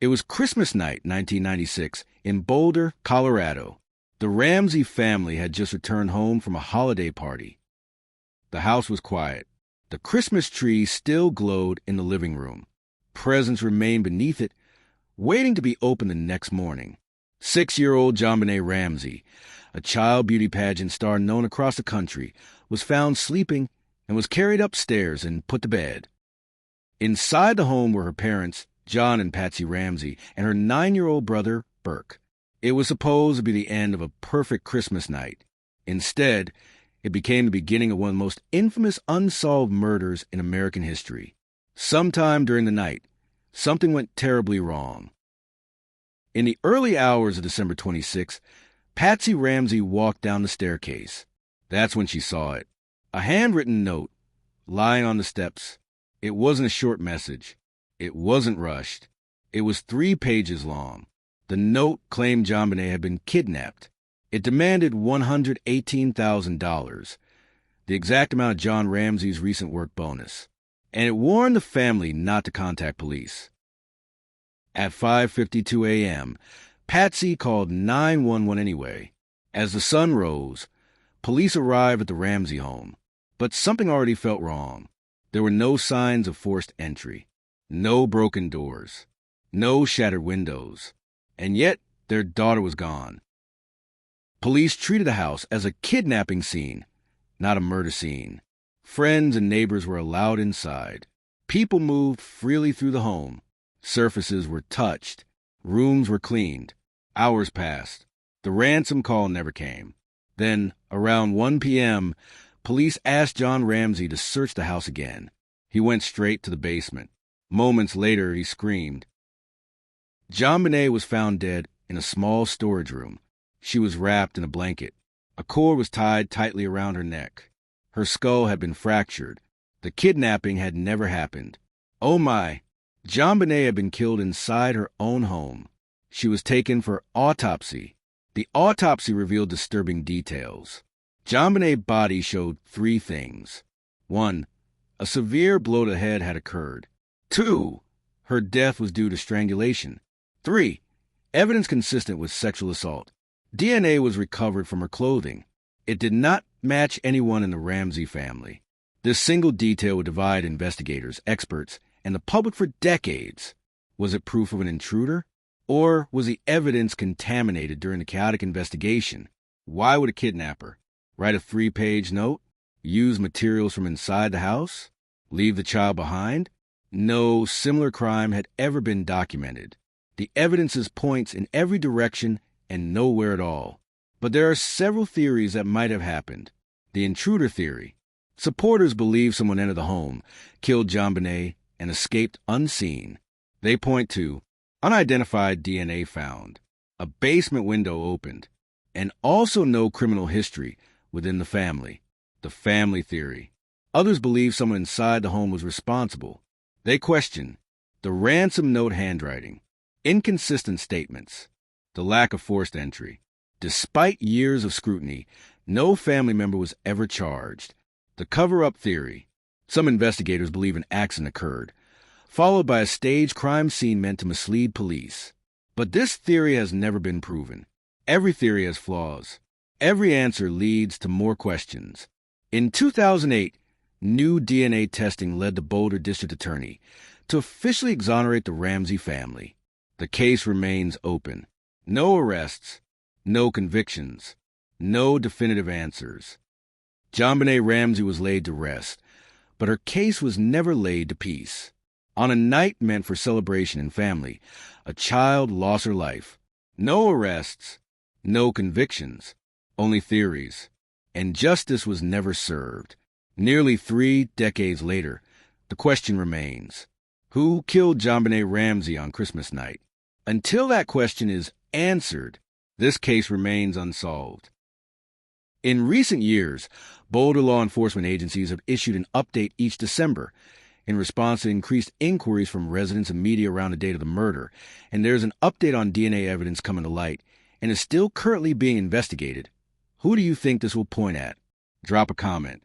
It was Christmas night, 1996, in Boulder, Colorado. The Ramsey family had just returned home from a holiday party. The house was quiet. The Christmas tree still glowed in the living room. Presents remained beneath it, waiting to be opened the next morning. 6-year-old JonBenét Ramsey, a child beauty pageant star known across the country, was found sleeping and was carried upstairs and put to bed. Inside the home were her parents, John and Patsy Ramsey, and her 9-year-old brother, Burke. It was supposed to be the end of a perfect Christmas night. Instead, it became the beginning of one of the most infamous unsolved murders in American history. Sometime during the night, something went terribly wrong. In the early hours of December 26, Patsy Ramsey walked down the staircase. That's when she saw it. A handwritten note lying on the steps. It wasn't a short message. It wasn't rushed. It was 3 pages long. The note claimed JonBenét had been kidnapped. It demanded $118,000, the exact amount of John Ramsey's recent work bonus, and it warned the family not to contact police. At 5:52 a.m., Patsy called 911 anyway. As the sun rose, police arrived at the Ramsey home, but something already felt wrong. There were no signs of forced entry. No broken doors, no shattered windows, and yet their daughter was gone. Police treated the house as a kidnapping scene, not a murder scene. Friends and neighbors were allowed inside. People moved freely through the home. Surfaces were touched. Rooms were cleaned. Hours passed. The ransom call never came. Then, around 1 p.m., police asked John Ramsey to search the house again. He went straight to the basement. Moments later, he screamed. JonBenét was found dead in a small storage room. She was wrapped in a blanket. A cord was tied tightly around her neck. Her skull had been fractured. The kidnapping had never happened. Oh my! JonBenét had been killed inside her own home. She was taken for autopsy. The autopsy revealed disturbing details. JonBenét's body showed 3 things. 1. A severe blow to the head had occurred. 2. Her death was due to strangulation. 3. Evidence consistent with sexual assault. DNA was recovered from her clothing. It did not match anyone in the Ramsey family. This single detail would divide investigators, experts, and the public for decades. Was it proof of an intruder? Or was the evidence contaminated during the chaotic investigation? Why would a kidnapper write a 3-page note? Use materials from inside the house? Leave the child behind? No similar crime had ever been documented. The evidence points in every direction and nowhere at all. But there are several theories that might have happened. The intruder theory. Supporters believe someone entered the home, killed JonBenét, and escaped unseen. They point to unidentified DNA found, a basement window opened, and also no criminal history within the family. The family theory. Others believe someone inside the home was responsible. They question the ransom note handwriting, inconsistent statements, the lack of forced entry. Despite years of scrutiny, no family member was ever charged. The cover-up theory. Some investigators believe an accident occurred, followed by a staged crime scene meant to mislead police. But this theory has never been proven. Every theory has flaws. Every answer leads to more questions. In 2008, new DNA testing led the Boulder District Attorney to officially exonerate the Ramsey family. The case remains open. No arrests, no convictions, no definitive answers. JonBenét Ramsey was laid to rest, but her case was never laid to peace. On a night meant for celebration and family, a child lost her life. No arrests, no convictions, only theories. And justice was never served. Nearly 3 decades later, the question remains: who killed JonBenét Ramsey on Christmas night? Until that question is answered, this case remains unsolved. In recent years, Boulder law enforcement agencies have issued an update each December in response to increased inquiries from residents and media around the date of the murder, and there's an update on DNA evidence coming to light and is still currently being investigated. Who do you think this will point at? Drop a comment.